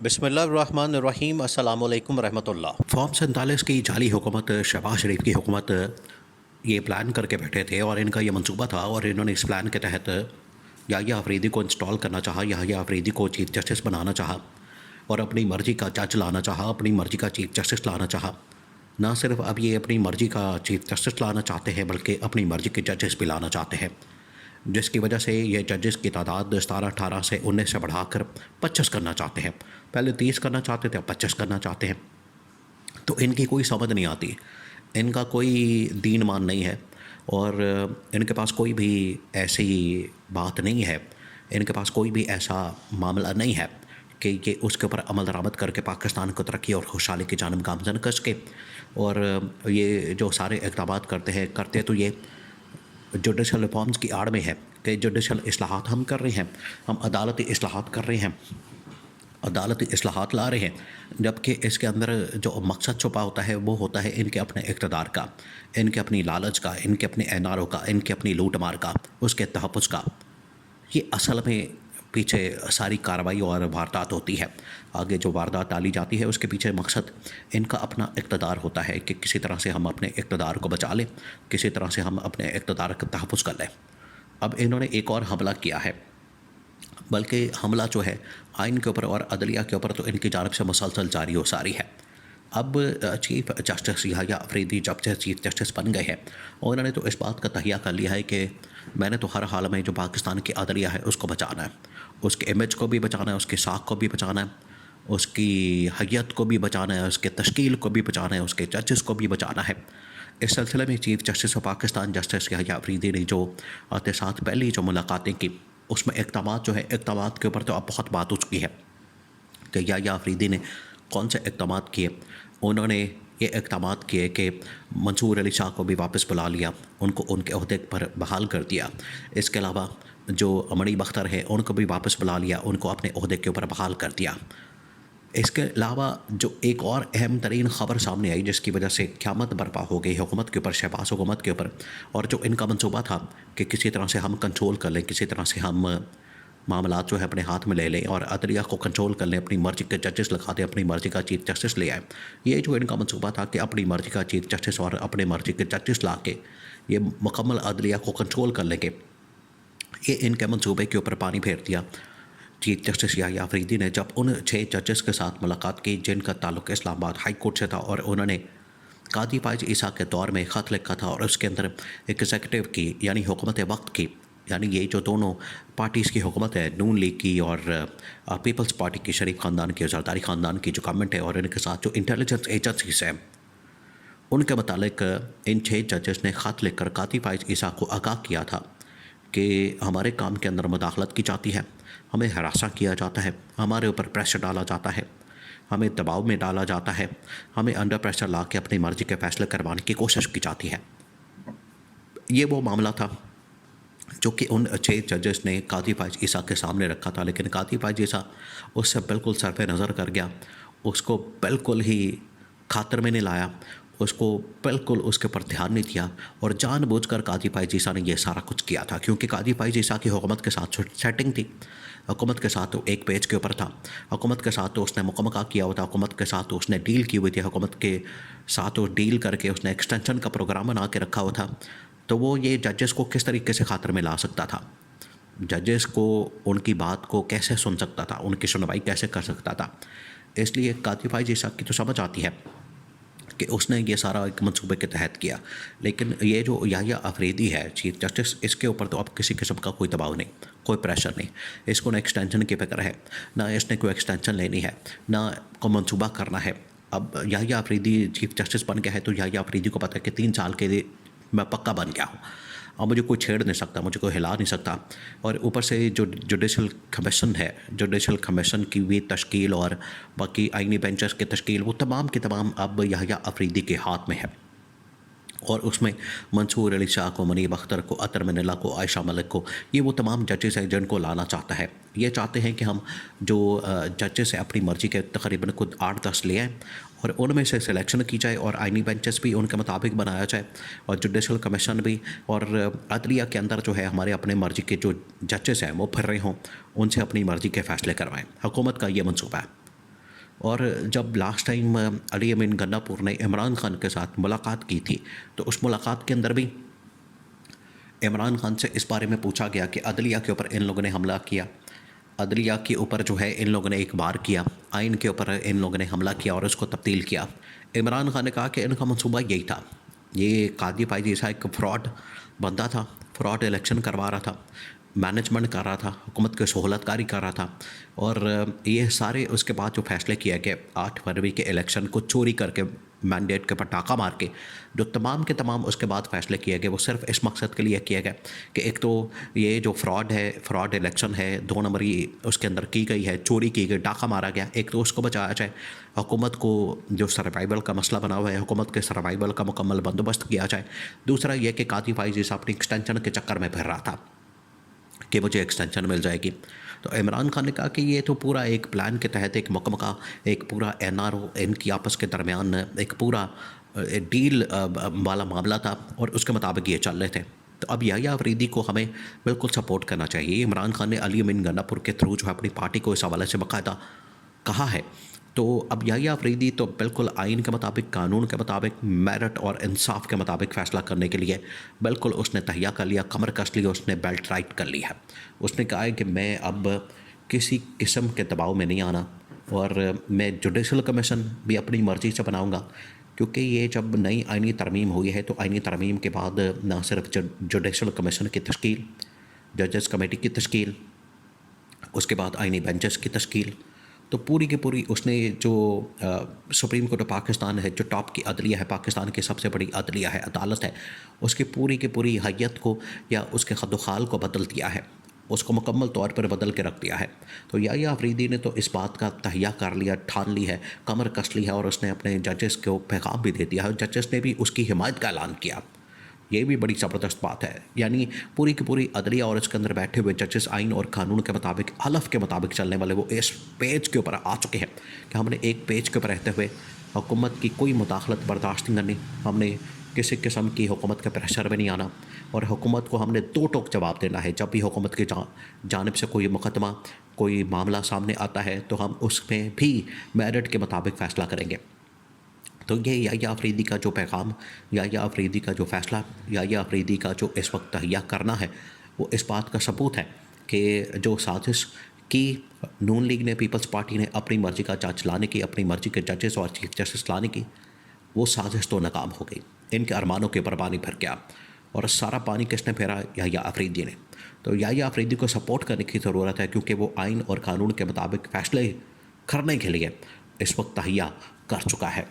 बिस्मिल्लाहिर्रहमानिर्रहीम अस्सलामु अलैकुम रहमतुल्लाह। फॉर्म 47 की जाली हुकूमत शहबाज शरीफ की हुकूमत ये प्लान करके बैठे थे और इनका ये मंसूबा था और इन्होंने इस प्लान के तहत याहिया अफरीदी को इंस्टॉल करना चाहा, याहिया अफरीदी को चीफ जस्टिस बनाना चाहा और अपनी मर्ज़ी का जज लाना चाहा, अपनी मर्ज़ी का चीफ जस्टिस लाना चाहा। ना सिर्फ अब ये अपनी मर्ज़ी का चीफ जस्टिस लाना चाहते हैं बल्कि अपनी मर्ज़ी के जजेस भी लाना चाहते हैं, जिसकी वजह से ये जजेस की तादाद 17-18 से 19 से बढ़ाकर 25 करना चाहते हैं। पहले 30 करना चाहते थे, अब 25 करना चाहते हैं। तो इनकी कोई समझ नहीं आती, इनका कोई दीन मान नहीं है और इनके पास कोई भी ऐसी बात नहीं है, इनके पास कोई भी ऐसा मामला नहीं है कि ये उसके ऊपर अमल दरामद करके पाकिस्तान को तरक्की और खुशहाली की जानब गामज़न कस के और ये जो सारे इक़दाम करते तो ये जुडिशल रिफॉर्म्स की आड़ में है कि जुडिशल इस्लाहात हम कर रहे हैं, हम अदालती इस्लाहात कर रहे हैं, अदालती इस्लाहात ला रहे हैं, जबकि इसके अंदर जो मकसद छुपा होता है वो होता है इनके अपने इक़्तिदार का, इनके अपनी लालच का, इनके अपने एनारों का, इनके अपनी लूट मार का, उसके तहफ़्फ़ुज़ का। ये असल में पीछे सारी कार्रवाई और वारदात होती है। आगे जो वारदात डाली जाती है उसके पीछे मकसद इनका अपना इक़्तिदार होता है कि किसी तरह से हम अपने इक़्तिदार को बचा लें, किसी तरह से हम अपने इक़्तिदार का तहफ़्फ़ुज़ कर लें। अब इन्होंने एक और हमला किया है, बल्कि हमला जो है आइन के ऊपर और अदलिया के ऊपर तो इनकी जानिब से मुसलसल जारी व सारी है। अब चीफ जस्टिस याहिया अफरीदी जब से चीफ जस्टिस बन गए हैं और उन्होंने तो इस बात का तहिया कर लिया है कि मैंने तो हर हाल में जो पाकिस्तान की अदलिया है उसको बचाना है, उसके इमेज को भी बचाना है, उसकी साख को भी बचाना है, उसकी हैयत को भी बचाना है, उसके तश्कील को भी बचाना है, उसके जजेस को भी बचाना है। इस सिलसिले में chief justice of Pakistan justice Yahya Afridi ने जो आते साथ पहली जो मुलाकातें की उसमें इक़दामात जो है, इक़दामात के ऊपर तो अब बहुत बात हो चुकी है कि याहिया अफरीदी ने कौन से इक़दामात किए। उन्होंने ये इक़दामात किए कि मंसूर अली शाह को भी वापस बुला लिया, उनको उनके ओहदे पर बहाल कर दिया। इसके अलावा जो मणि बख्तर है उनको भी वापस बुला लिया, उनको अपने ओहदे के ऊपर बहाल कर दिया। इसके अलावा जो एक और अहम तरीन ख़बर सामने आई जिसकी वजह से क़यामत बर्पा हो गई हुकूमत के ऊपर, शहबाज हुकूमत के ऊपर, और जो इनका मंसूबा था कि किसी तरह से हम कंट्रोल कर लें, किसी तरह से हम मामलात जो है अपने हाथ में ले लें और अदलिया को कंट्रोल कर लें, अपनी मर्ज़ी के जजेस लगा दें, अपनी मर्ज़ी का चीफ जस्टिस ले आए। ये जो इनका मंसूबा था कि अपनी मर्ज़ी का चीफ जस्टिस और अपने मर्ज़ी के जजेस ला के ये मुकम्मल अदलिया को कंट्रोल कर लेंगे, ये इनके मंसूबे के ऊपर पानी फेर दिया चीफ जस्टिस याहिया अफरीदी ने जब उन 6 जजेस के साथ मुलाकात की जिनका ताल्लुक़ इस्लामाबाद हाई कोर्ट से था और उन्होंने कादी फायज़ ईसा के दौर में ख़त लिखा था और उसके अंदर एग्जीक्यूटिव की यानी हुकूमत वक्त की, यानी ये जो दोनों पार्टीज़ की हुकूमत है, नून लीग की और पीपल्स पार्टी की, शरीफ ख़ानदान की, जरदारी ख़ानदान की जो गवर्नमेंट है और इनके साथ जो इंटेलिजेंस एजेंसीज़ हैं, उनके मुतालिक इन 6 जजेस ने ख़त लिखकर कादी फायज़ ईसा को आगाह किया था कि हमारे काम के अंदर मुदाखलत की जाती है, हमें हरासा किया जाता है, हमारे ऊपर प्रेशर डाला जाता है, हमें दबाव में डाला जाता है, हमें अंडर प्रेशर ला के अपनी मर्ज़ी के फ़ैसले करवाने की कोशिश की जाती है। ये वो मामला था जो कि उन 6 जजेस ने कादी फायज़ ईसा के सामने रखा था, लेकिन कादी फायज़ ईसा उससे बिल्कुल सरफ़े नज़र कर गया, उसको बिल्कुल ही खातर में नहीं लाया, उसको बिल्कुल उसके ऊपर ध्यान नहीं दिया और जानबूझकर कादी फायज़ ईसा ने यह सारा कुछ किया था, क्योंकि कादी फायज़ ईसा की हुकूमत के साथ सेटिंग थी, हुकूमत के साथ तो एक पेज के ऊपर था, हुकूमत के साथ तो उसने मुकमका किया हुआ था, हुकूमत के साथ तो उसने डील की हुई थी, हुकूमत के साथ तो डील करके उसने एक्सटेंशन का प्रोग्राम बना के रखा हुआ था। तो वो ये जजेस को किस तरीके से खातर में ला सकता था, जजेस को उनकी बात को कैसे सुन सकता था, उनकी सुनवाई कैसे कर सकता था। इसलिए कादी फायज़ ईसा की तो समझ आती है कि उसने ये सारा एक मंसूबे के तहत किया, लेकिन ये जो याहिया अफरीदी है चीफ जस्टिस, इसके ऊपर तो अब किसी किस्म का कोई दबाव नहीं, कोई प्रेशर नहीं, इसको ना एक्सटेंशन की फ़िक्र है, ना इसने कोई एक्सटेंशन लेनी है, ना को मंसूबा करना है। अब याहिया अफरीदी चीफ जस्टिस बन गया है तो याहिया अफरीदी को पता है कि 3 साल के लिए मैं पक्का बन गया हूँ, अब मुझे कोई छेड़ नहीं सकता, मुझे कोई हिला नहीं सकता। और ऊपर से जो जुडिशल कमीशन है, जुडिशल कमीशन की भी तश्कील और बाकी आइनी बेंचेस की तश्कील, वो तमाम के तमाम अब याहिया अफरीदी के हाथ में है और उसमें मंसूर अली शाह को, मनी बख्तर को, अतर मनीला को, आयशा मलिक को, ये वो तमाम जजेस हैं जिनको लाना चाहता है। ये चाहते हैं कि हम जो जजेस हैं अपनी मर्ज़ी के तकरीबन खुद 8-10 ले आएँ और उनमें से सिलेक्शन की जाए और आइनी बेंचेस भी उनके मुताबिक बनाया जाए और जुडिशल कमीशन भी और अदलिया के अंदर जो है हमारे अपने मर्ज़ी के जो जजेस हैं वो फिर रहे हों, उनसे अपनी मर्ज़ी के फ़ैसले करवाएँ। हुकूमत का ये मंसूबा है। और जब लास्ट टाइम अली अमीन गन्नापुर ने इमरान खान के साथ मुलाकात की थी, तो उस मुलाकात के अंदर भी इमरान खान से इस बारे में पूछा गया कि अदलिया के ऊपर इन लोगों ने हमला किया, अदलिया के ऊपर जो है इन लोगों ने एक बार किया, आइन के ऊपर इन लोगों ने हमला किया और उसको तब्दील किया। इमरान खान ने कहा कि इनका मंसूबा यही था, ये कादी पाई जैसा एक फ्रॉड बंदा था, फ्रॉड इलेक्शन करवा रहा था, मैनेजमेंट कर रहा था, हुकूमत की सहूलतकारी कर रहा था। और ये सारे उसके बाद जो फैसले किया कि 8 फरवरी के इलेक्शन को चोरी करके मैंडेट के पटाखा मार के जो तमाम के तमाम उसके बाद फैसले किए गए, वो सिर्फ इस मकसद के लिए किया गया कि एक तो ये जो फ्रॉड है, फ्रॉड इलेक्शन है, 2 नंबर ये उसके अंदर की गई है, चोरी की गई, डाका मारा गया, एक तो उसको बचाया जाए, हुकूमत को जो सर्वाइवल का मसला बना हुआ है, हुकूमत के सर्वाइवल का मुकम्मल बंदोबस्त किया जाए। दूसरा ये कि कादी फाइज़ अपनी एक्सटेंशन के चक्कर में फिर रहा था कि मुझे एक्सटेंशन मिल जाएगी। तो इमरान खान ने कहा कि ये तो पूरा एक प्लान के तहत एक मकमका, एक पूरा एनआरओ इनकी आपस के दरमियान एक पूरा डील वाला मामला था और उसके मुताबिक ये चल रहे थे। तो अब याहिया अफरीदी को हमें बिल्कुल सपोर्ट करना चाहिए। इमरान खान ने अली अमीन गन्नापुर के थ्रू जो है अपनी पार्टी को इस हवाले से बाकायदा कहा है। तो अब याहिया अफरीदी तो बिल्कुल आइन के मुताबिक, कानून के मुताबिक, मेरिट और इंसाफ के मुताबिक फ़ैसला करने के लिए बिल्कुल उसने तहिया कर लिया, कमर कस लिया, उसने बेल्ट राइट कर ली है। उसने कहा है कि मैं अब किसी किस्म के दबाव में नहीं आना और मैं जुडिशल कमीशन भी अपनी मर्ज़ी से बनाऊंगा, क्योंकि ये जब नई आइनी तरमीम हुई है तो आइनी तरमीम के बाद ना सिर्फ जुडिशल कमीशन की तश्कील, जजेस कमेटी की तश्कील, उसके बाद आइनी बेंचेस की तश्कील, तो पूरी की पूरी उसने जो सुप्रीम कोर्ट ऑफ पाकिस्तान है, जो टॉप की अदलिया है, पाकिस्तान की सबसे बड़ी अदलिया है, अदालत है, उसकी पूरी की पूरी हैयत को या उसके खदोखाल को बदल दिया है, उसको मुकम्मल तौर पर बदल के रख दिया है। तो याहिया अफरीदी ने तो इस बात का तहिया कर लिया, ठान ली है, कमर कस ली है और उसने अपने जजेस को पैगाम भी दे दिया है। जजेस ने भी उसकी हिमायत का ऐलान किया। ये भी बड़ी ज़बरदस्त बात है। यानी पूरी की पूरी अदलिया और इसके अंदर बैठे हुए जजेस आइन और कानून के मुताबिक, हलफ के मुताबिक चलने वाले वो इस पेज के ऊपर आ चुके हैं कि हमने एक पेज के ऊपर रहते हुए हुकूमत की कोई मुदाखलत बर्दाश्त नहीं करनी, हमने किसी किस्म की हुकूमत के प्रेशर में नहीं आना और हुकूमत को हमने 2 टोक जवाब देना है। जब भी हुकूमत की जानिब से कोई मुकदमा, कोई मामला सामने आता है तो हम उसमें भी मेरिट के मुताबिक फ़ैसला करेंगे। तो ये याहिया अफरीदी का जो पैगाम, याहिया अफरीदी का जो फ़ैसला, याहिया अफरीदी का जो इस वक्त तहिया करना है, वो इस बात का सबूत है कि जो साजिश की नून लीग ने, पीपल्स पार्टी ने अपनी मर्ज़ी का जज लाने की, अपनी मर्ज़ी के जजेस और चीफ जस्टिस लाने की, वो साजिश तो नाकाम हो गई। इनके अरमानों के ऊपर पानी भर गया और सारा पानी किसने फेरा? याहिया अफरीदी ने। तो याहिया अफरीदी को सपोर्ट करने की ज़रूरत है, क्योंकि वो आइन और कानून के मुताबिक फ़ैसले करने के लिए इस वक्त तहिया कर चुका है।